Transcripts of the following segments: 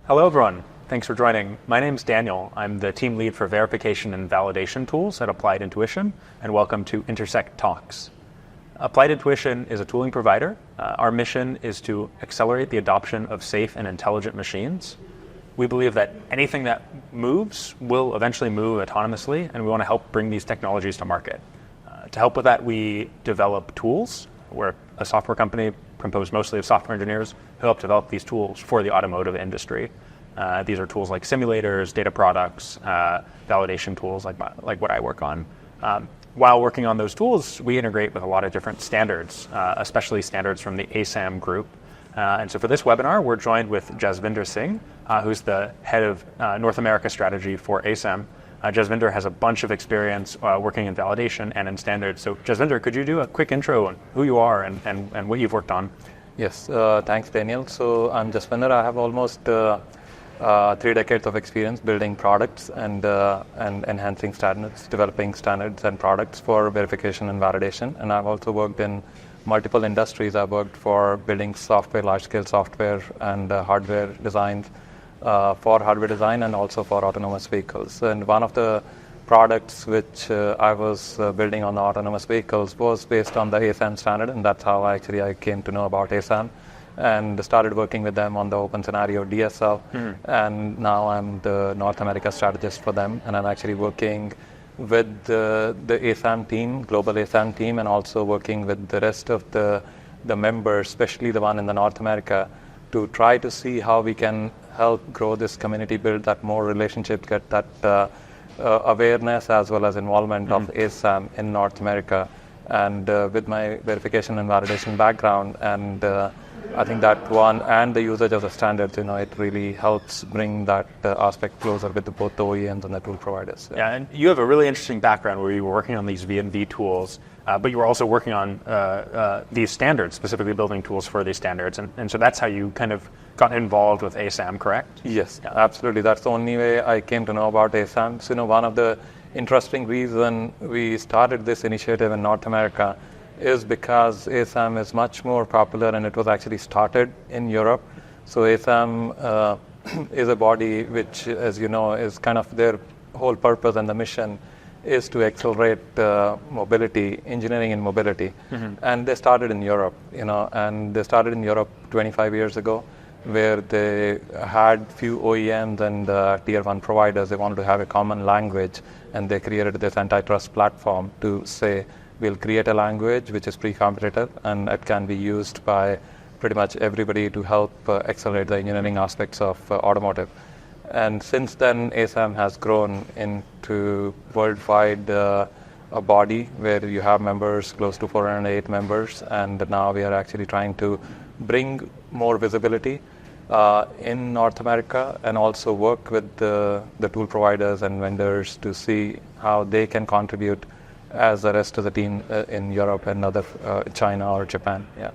Hello, everyone. Thanks for joining. My name's Daniel. I'm the team lead for verification and validation tools at Applied Intuition, and welcome to Intersect Talks. Applied Intuition is a tooling provider. Our mission is to accelerate the adoption of safe and intelligent machines. We believe that anything that moves will eventually move autonomously, and we want to help bring these technologies to market. To help with that, we develop tools. We're a software company composed mostly of software engineers who help develop these tools for the automotive industry. These are tools like simulators, data products, validation tools like what I work on. While working on those tools, we integrate with a lot of different standards, especially standards from the ASAM group. And so for this webinar, we're joined with Jasvinder Singh, who's the head of North America strategy for ASAM. Jasvinder has a bunch of experience working in validation and in standards. So Jasvinder, could you do a quick intro on who you are and what you've worked on? Yes, thanks Daniel. So I'm Jasvinder. I have almost 3 decades of experience building products and enhancing standards, developing standards and products for verification and validation. And I've also worked in multiple industries. I've worked for building software, large-scale software and hardware designs for hardware design and also for autonomous vehicles. And one of the products which I was building on the autonomous vehicles was based on the ASAM standard, and that's how I came to know about ASAM and started working with them on the OpenSCENARIO-DSL. And now I'm the North America strategist for them, and I'm actually working with the ASAM team, global ASAM team, and also working with the rest of the members, especially the one in the North America, to try to see how we can help grow this community, build that more relationship, get that awareness as well as involvement of ASAM in North America. And with my verification and validation background, and I think that one and the usage of the standards, it really helps bring that aspect closer with both the OEMs and the tool providers. Yeah, and you have a really interesting background where you were working on these V&V tools, but you were also working on these standards, specifically building tools for these standards. And so that's how you kind of got involved with ASAM, correct? Yes, yeah. Absolutely. That's the only way I came to know about ASAM. So, one of the interesting reasons we started this initiative in North America is because ASAM is much more popular, and it was actually started in Europe. So ASAM is a body which, as you know, is kind of their whole purpose and the mission is to accelerate mobility, engineering in mobility. And they started in Europe, and they started in Europe 25 years ago, where they had few OEMs and tier 1 providers. They wanted to have a common language, and they created this antitrust platform to say, we'll create a language which is pre-competitive, and it can be used by pretty much everybody to help accelerate the engineering aspects of automotive. And since then, ASAM has grown into worldwide a body where you have members, close to 408 members, and now we are actually trying to bring more visibility in North America and also work with the tool providers and vendors to see how they can contribute as the rest of the team in Europe and other China or Japan. Yeah,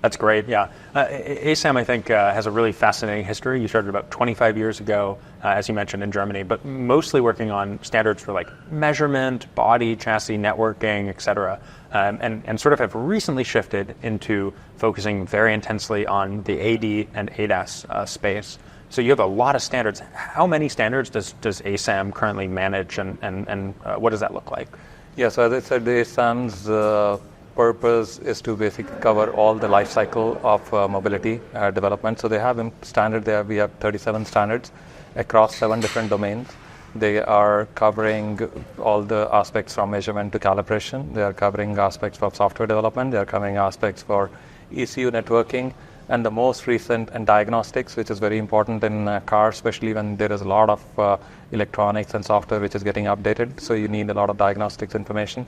that's great. Yeah, ASAM I think has a really fascinating history. You started about 25 years ago, as you mentioned, in Germany, but mostly working on standards for like measurement, body, chassis, networking, etc. And sort of have recently shifted into focusing very intensely on the AD and ADAS space. So you have a lot of standards. How many standards does ASAM currently manage, and what does that look like? Yeah, so as I said, the ASAM's purpose is to basically cover all the life cycle of mobility development. So they have we have 37 standards across 7 different domains. They are covering all the aspects from measurement to calibration. They are covering aspects for software development. They are covering aspects for ECU networking, and the most recent and diagnostics, which is very important in cars, especially when there is a lot of electronics and software which is getting updated. So you need a lot of diagnostics information.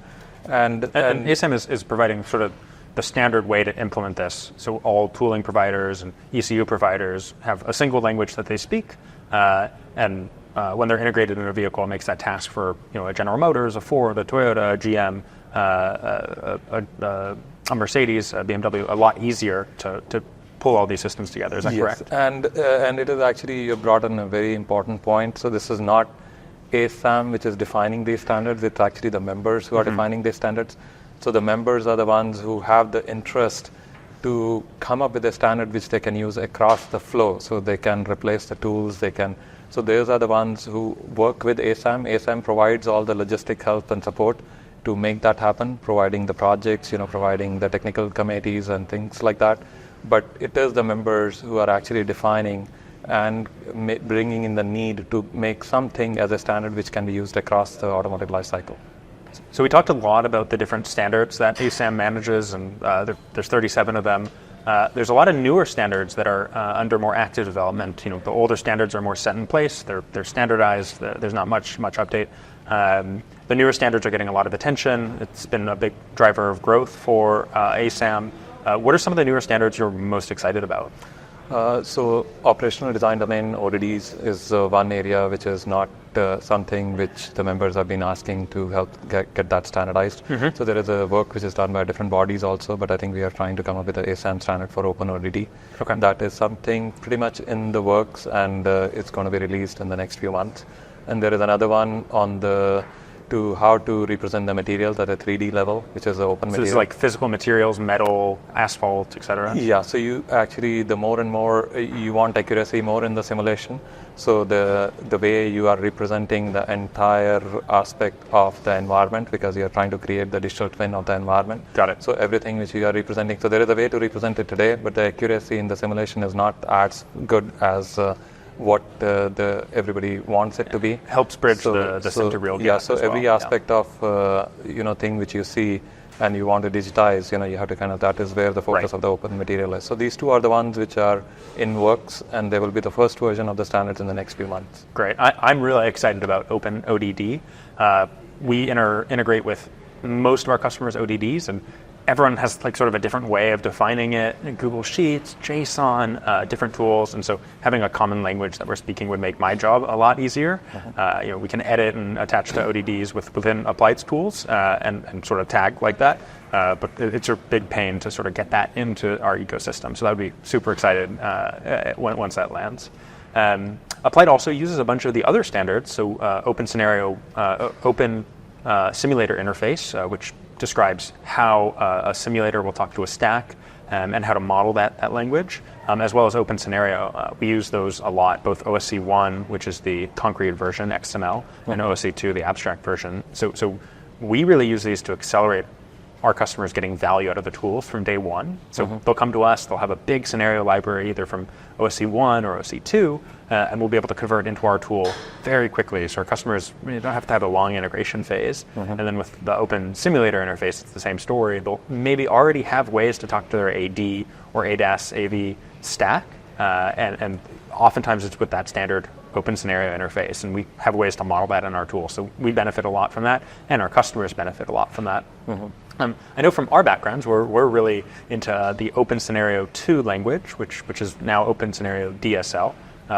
And ASAM is providing sort of the standard way to implement this. So all tooling providers and ECU providers have a single language that they speak, and when they're integrated in a vehicle, it makes that task for a General Motors, a Ford, a Toyota, a GM, a Mercedes, a BMW, a lot easier to pull all these systems together. Is that correct? And it is actually, you brought in a very important point. So this is not ASAM which is defining these standards. It's actually the members who are defining these standards. So the members are the ones who have the interest to come up with a standard which they can use across the flow, so they can replace the tools, so those are the ones who work with ASAM. ASAM provides all the logistic help and support to make that happen, providing the projects, providing the technical committees and things like that. But it is the members who are actually defining and bringing in the need to make something as a standard which can be used across the automotive lifecycle. So we talked a lot about the different standards that ASAM manages, and there's 37 of them. There's a lot of newer standards that are under more active development. The older standards are more set in place. They're standardized. There's not much update. The newer standards are getting a lot of attention. It's been a big driver of growth for ASAM. What are some of the newer standards you're most excited about? So operational design domain, ODDs, is one area which is not something which the members have been asking to help get that standardized. Mm-hmm. So there is a work which is done by different bodies also, but I think we are trying to come up with an ASAM standard for Open ODD. Okay. That is something pretty much in the works, and it's going to be released in the next few months. And there is another one on to how to represent the materials at a 3D level, which is an open material. So it's like physical materials, metal, asphalt, etc.? Yeah, so you actually, the more and more, you want accuracy more in the simulation. So the way you are representing the entire aspect of the environment, because you are trying to create the digital twin of the environment. Got it. So everything which you are representing, so there is a way to represent it today, but the accuracy in the simulation is not as good as what everybody wants it to be. Helps bridge the center real gap. Yeah, so every aspect of thing which you see and you want to digitize, you have to that is where the focus of the open material is. So these two are the ones which are in works, and they will be the first version of the standards in the next few months. Great. I'm really excited about Open ODD. We integrate with most of our customers' ODDs, and everyone has sort of a different way of defining it. Google Sheets, JSON, different tools, and so having a common language that we're speaking would make my job a lot easier. Mm-hmm. We can edit and attach to ODDs within Applied's tools and sort of tag like that. But it's a big pain to sort of get that into our ecosystem. So that would be super excited once that lands. Applied also uses a bunch of the other standards. So Open Simulator Interface, which describes how a simulator will talk to a stack and how to model that language, as well as OpenSCENARIO. We use those a lot, both OSC 1, which is the concrete version, XML, and OSC 2, the abstract version. So we really use these to accelerate our customers getting value out of the tools from day one. So they'll come to us, they'll have a big scenario library either from OSC 1 or OSC 2, and we'll be able to convert into our tool very quickly. So our customers don't have to have a long integration phase. And then with the Open Simulator interface, it's the same story. They'll maybe already have ways to talk to their AD or ADAS AV stack, and oftentimes it's with that standard OpenSCENARIO interface, and we have ways to model that in our tool. So we benefit a lot from that, and our customers benefit a lot from that. I know from our backgrounds, we're really into the OpenSCENARIO 2 language, which is now OpenSCENARIO-DSL,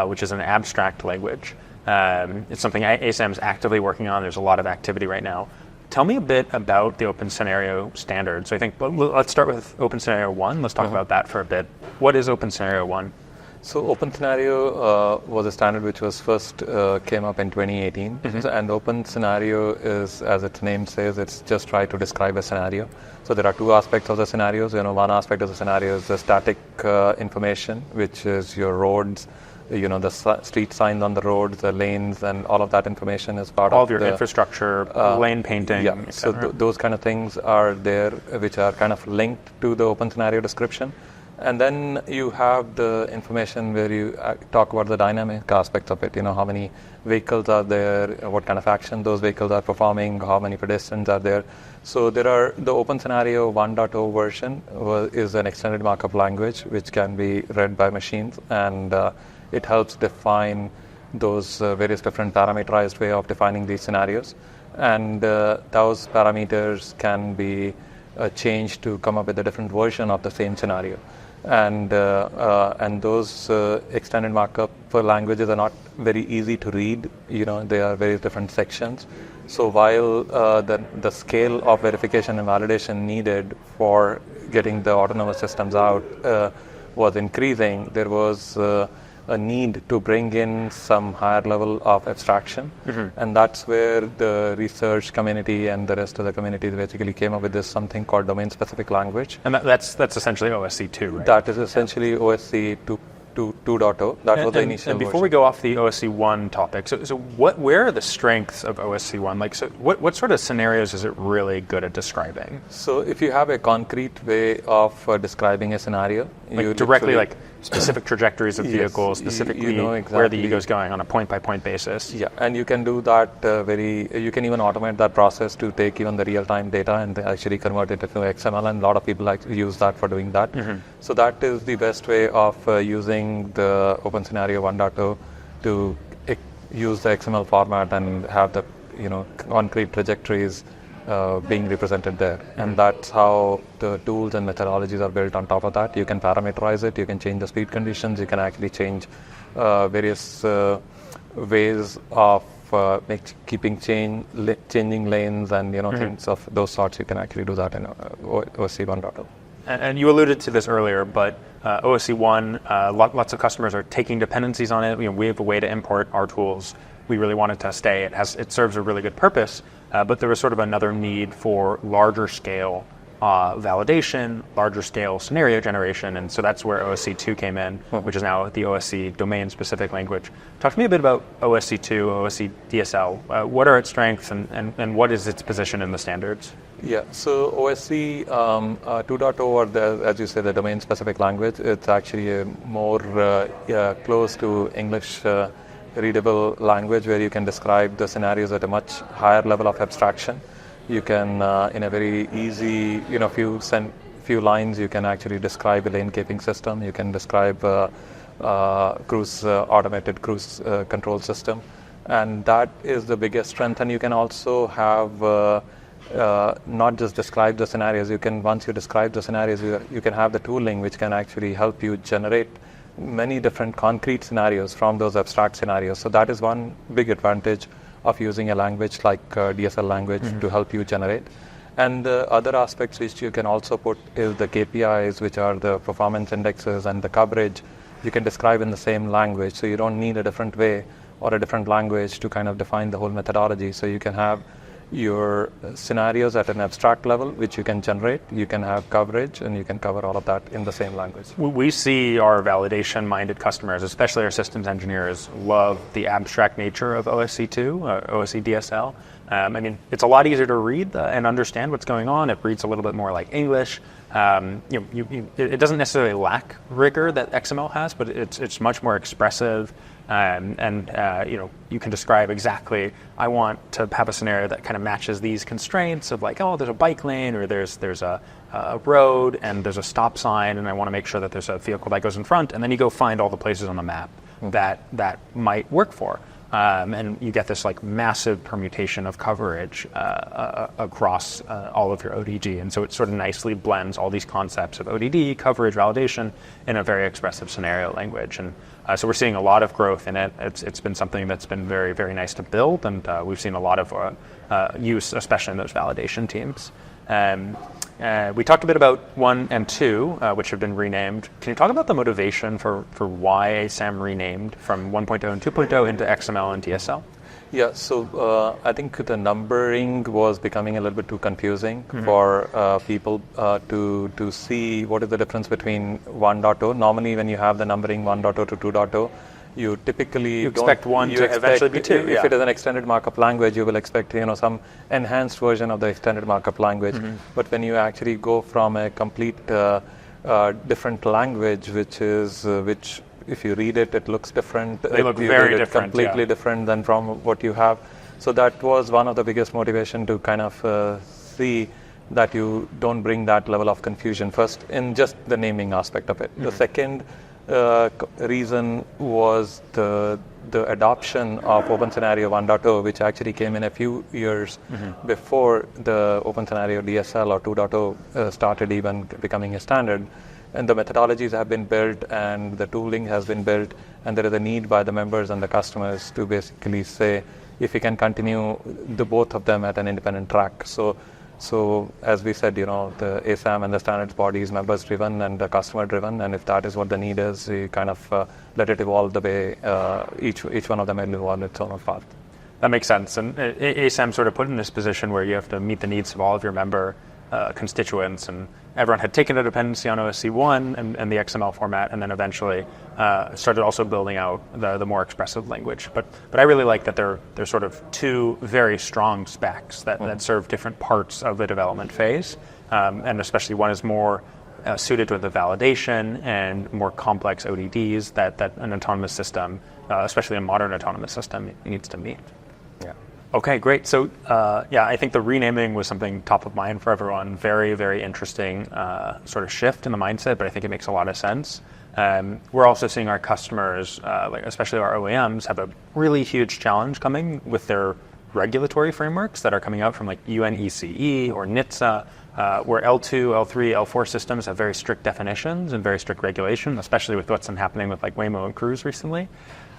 which is an abstract language. It's something ASAM is actively working on. There's a lot of activity right now. Tell me a bit about the OpenSCENARIO standard. So I think let's start with OpenSCENARIO 1. Let's talk about that for a bit. What is OpenSCENARIO 1? So OpenSCENARIO was a standard which was first came up in 2018, and OpenSCENARIO is, as its name says, it's just try to describe a scenario. So there are two aspects of the scenarios. One aspect of the scenario is the static information, which is your roads, the street signs on the roads, the lanes, and all of that information is part of your infrastructure, lane painting. Yeah, so those kind of things are there, which are kind of linked to the OpenSCENARIO description. And then you have the information where you talk about the dynamic aspects of it. How many vehicles are there, what kind of action those vehicles are performing, how many pedestrians are there. So the OpenSCENARIO 1.0 version is an extended markup language which can be read by machines, and it helps define those various different parameterized way of defining these scenarios. And those parameters can be changed to come up with a different version of the same scenario. And those extended markup for languages are not very easy to read. They are various different sections. So while the scale of verification and validation needed for getting the autonomous systems out was increasing, there was a need to bring in some higher level of abstraction. And that's where the research community and the rest of the community basically came up with this something called domain-specific language. And that's essentially OSC 2, right? That is essentially OSC 2.0. That was the initial And before version. we go off the OSC 1 topic, so where are the strengths of OSC 1? Like, so what sort of scenarios is it really good at describing? So if you have a concrete way of describing a scenario, Like directly, like specific trajectories of vehicles, Yes, specifically you know exactly where the ego is going on a point-by-point basis. Yeah, and you can do that you can even automate that process to take even the real-time data and actually convert it into XML, and a lot of people use that for doing that. So that is the best way of using the OpenSCENARIO 1.0 to use the XML format and have the concrete trajectories being represented there. And that's how the tools and methodologies are built on top of that. You can parameterize it, you can change the speed conditions, you can actually change various ways of changing lanes and things of those sorts. You can actually do that in OSC 1.0. And you alluded to this earlier, but OSC 1, lots of customers are taking dependencies on it. We have a way to import our tools. We really want it to stay. It serves a really good purpose, but there was sort of another need for larger scale validation, larger scale scenario generation, and so that's where OSC 2 came in, which is now the OSC domain-specific language. Talk to me a bit about OSC 2, OSC DSL. What are its strengths and what is its position in the standards? Yeah, so OSC 2.0, or as you say, the domain-specific language, it's actually a more close to English readable language where you can describe the scenarios at a much higher level of abstraction. You can, in a very easy, few lines, you can actually describe a lane keeping system. You can describe automated cruise control system, and that is the biggest strength. And you can also have not just describe the scenarios. Once you describe the scenarios, you can have the tooling which can actually help you generate many different concrete scenarios from those abstract scenarios. So that is one big advantage of using a language like DSL language to help you generate. And the other aspects which you can also put is the KPIs, which are the performance indexes and the coverage. You can describe in the same language, so you don't need a different way or a different language to kind of define the whole methodology. So you can have your scenarios at an abstract level, which you can generate. You can have coverage, and you can cover all of that in the same language. We see our validation-minded customers, especially our systems engineers, love the abstract nature of OSC2, OSC DSL. It's a lot easier to read and understand what's going on. It reads a little bit more like English. It doesn't necessarily lack rigor that XML has, but it's much more expressive. You can describe exactly, I want to have a scenario that kind of matches these constraints of like, oh, there's a bike lane, or there's a road, and there's a stop sign, and I want to make sure that there's a vehicle that goes in front, and then you go find all the places on the map that might work for. And you get this like massive permutation of coverage across all of your ODG. And so it sort of nicely blends all these concepts of ODD, coverage, validation in a very expressive scenario language. And so we're seeing a lot of growth in it. It's been something that's been very, very nice to build. And we've seen a lot of use, especially in those validation teams. We talked a bit about 1 and 2, which have been renamed. Can you talk about the motivation for why ASAM renamed from 1.0 and 2.0 into XML and DSL? Yeah, so I think the numbering was becoming a little bit too confusing for people to see what is the difference between 1.0. Normally, when you have the numbering 1.0 to 2.0, you typically expect one to eventually be 2. If it is an extended markup language, you will expect some enhanced version of the extended markup language. But when you actually go from a complete different language, which if you read it, it looks different. They look very different, completely different than from what you have. So that was one of the biggest motivation to kind of see that you don't bring that level of confusion first in just the naming aspect of it. The second reason was the adoption of OpenSCENARIO 1.0, which actually came in a few years before the OpenSCENARIO-DSL or 2.0 started even becoming a standard. And the methodologies have been built, and the tooling has been built, and there is a need by the members and the customers to basically say if we can continue the both of them at an independent track. So So as we said, the ASAM and the standards body is members driven and customer driven, and if that is what the need is, we kind of let it evolve the way each one of them will evolve its own path. That makes sense. And ASAM sort of put in this position where you have to meet the needs of all of your member constituents, and everyone had taken a dependency on OSC1 and the XML format, and then eventually started also building out the more expressive language. But I really like that they're sort of two very strong specs that serve different parts of the development phase, and especially one is more suited to the validation and more complex ODDs that an autonomous system, especially a modern autonomous system, needs to meet. Yeah. Okay, great. So, I think the renaming was something top of mind for everyone. Very, very interesting sort of shift in the mindset, but I think it makes a lot of sense. We're also seeing our customers, especially our OEMs, have a really huge challenge coming with their regulatory frameworks that are coming out from like UNECE or NHTSA, where L2, L3, L4 systems have very strict definitions and very strict regulation, especially with what's been happening with like Waymo and Cruise recently.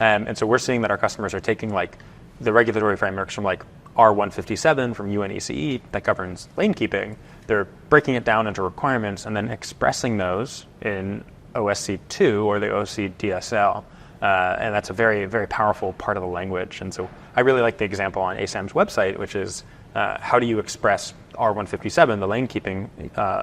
And so we're seeing that our customers are taking like the regulatory frameworks from like R157 from UNECE that governs lane keeping. They're breaking it down into requirements and then expressing those in OSC2 or the OC-DSL. And that's a very, very powerful part of the language. And so I really like the example on ASAM's website, which is how do you express R157, the lane keeping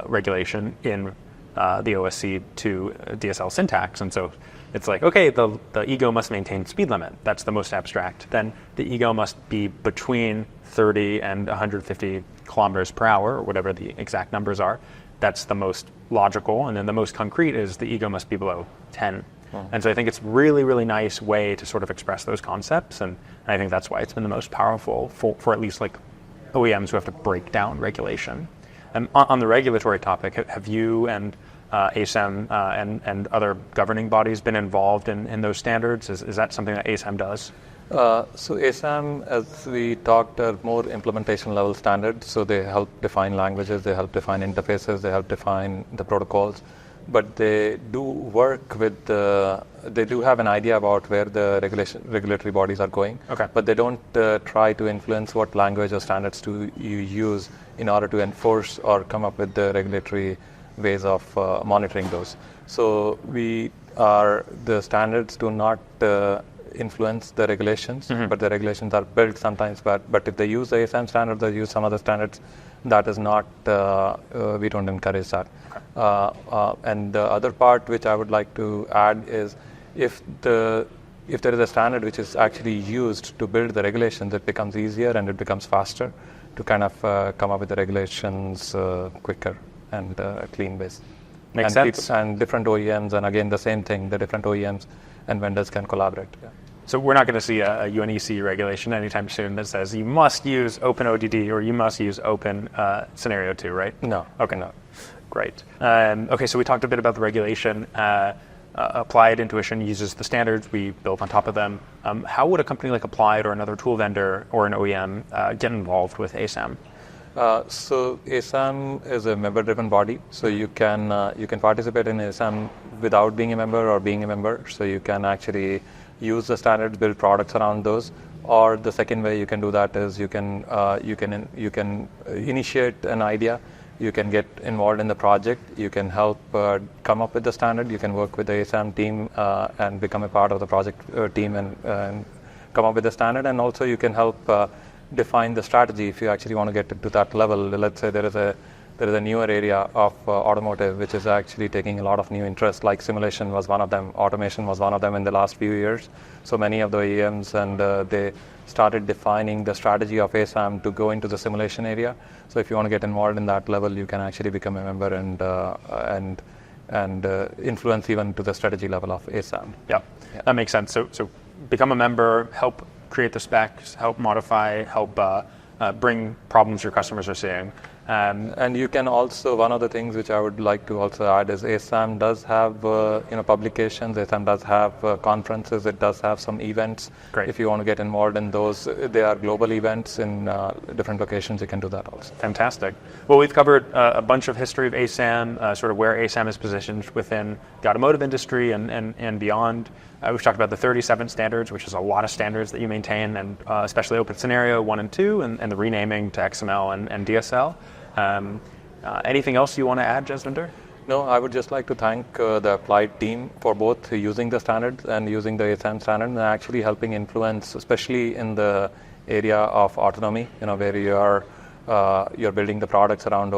regulation, in the OSC2 DSL syntax. And so it's like, okay, the ego must maintain speed limit. That's the most abstract. Then the ego must be between 30 and 150 kilometers per hour, or whatever the exact numbers are. That's the most logical. And then the most concrete is the ego must be below 10. And so I think it's really, really nice way to sort of express those concepts. And I think that's why it's been the most powerful for at least like OEMs who have to break down regulation. And on the regulatory topic, have you and ASAM and other governing bodies been involved in those standards? Is that something that ASAM does? So ASAM, as we talked, are more implementation level standards. So they help define languages, they help define interfaces, they help define the protocols. But they do work with they do have an idea about where the regulatory bodies are going. Okay. But they don't try to influence what language or standards you use in order to enforce or come up with the regulatory ways of monitoring those. So the standards do not influence the regulations, but the regulations are built sometimes. But if they use the ASAM standard, they use some other standards. That is not, we don't encourage that. And the other part which I would like to add is if there is a standard which is actually used to build the regulations, it becomes easier and it becomes faster to kind of come up with the regulations quicker and clean ways. Makes sense. And different OEMs, and again the same thing, the different OEMs and vendors can collaborate. Yeah. So we're not going to see a UNECE regulation anytime soon that says you must use OpenODD or you must use OpenSCENARIO-2, right? No. Okay, no. Great. Okay, so we talked a bit about the regulation. Applied Intuition uses the standards. We built on top of them. How would a company like Applied or another tool vendor or an OEM get involved with ASAM? So ASAM is a member-driven body. So you can participate in ASAM without being a member or being a member. So you can actually use the standards, build products around those. Or the second way you can do that is you can initiate an idea. You can get involved in the project. You can help come up with the standard. You can work with the ASAM team and become a part of the project team and come up with the standard. And also you can help define the strategy if you actually want to get to that level. Let's say there is a newer area of automotive which is actually taking a lot of new interest, like simulation was one of them, automation was one of them in the last few years. So many of the OEMs and they started defining the strategy of ASAM to go into the simulation area. So if you want to get involved in that level, you can actually become a member and influence even to the strategy level of ASAM. Yeah. That makes sense. So become a member, help create the specs, help modify, help bring problems your customers are seeing. And you can also, one of the things which I would like to also add is ASAM does have publications, ASAM does have conferences, it does have some events. Great. If you want to get involved in those, they are global events in different locations, you can do that also. Fantastic. Well, we've covered a bunch of history of ASAM, sort of where ASAM is positioned within the automotive industry and beyond. We've talked about the 37 standards, which is a lot of standards that you maintain, and especially OpenSCENARIO 1 and 2, and the renaming to XML and DSL. Anything else you want to add, Jasvinder? No, I would just like to thank the Applied team for both using the standards and using the ASAM standard and actually helping influence, especially in the area of autonomy, where you're building the products around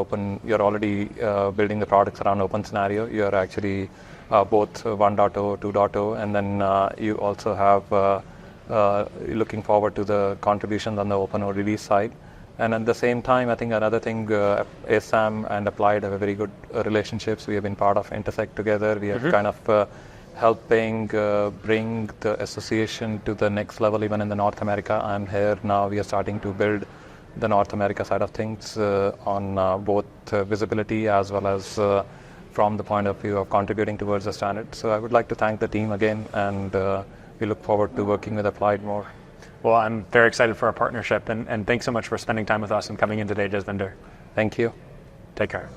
you're already building the products around OpenSCENARIO. You're actually both 1.0, 2.0, and then you also have looking forward to the contributions on the open or release side. And at the same time, I think another thing, ASAM and Applied have a very good relationships. We have been part of Intersect together. We are kind of helping bring the association to the next level, even in the North America. I'm here now. We are starting to build the North America side of things on both visibility as well as from the point of view of contributing towards the standard. So I would like to thank the team again, and we look forward to working with Applied more. Well, I'm very excited for our partnership, and thanks so much for spending time with us and coming in today, Jasvinder. Thank you. Take care.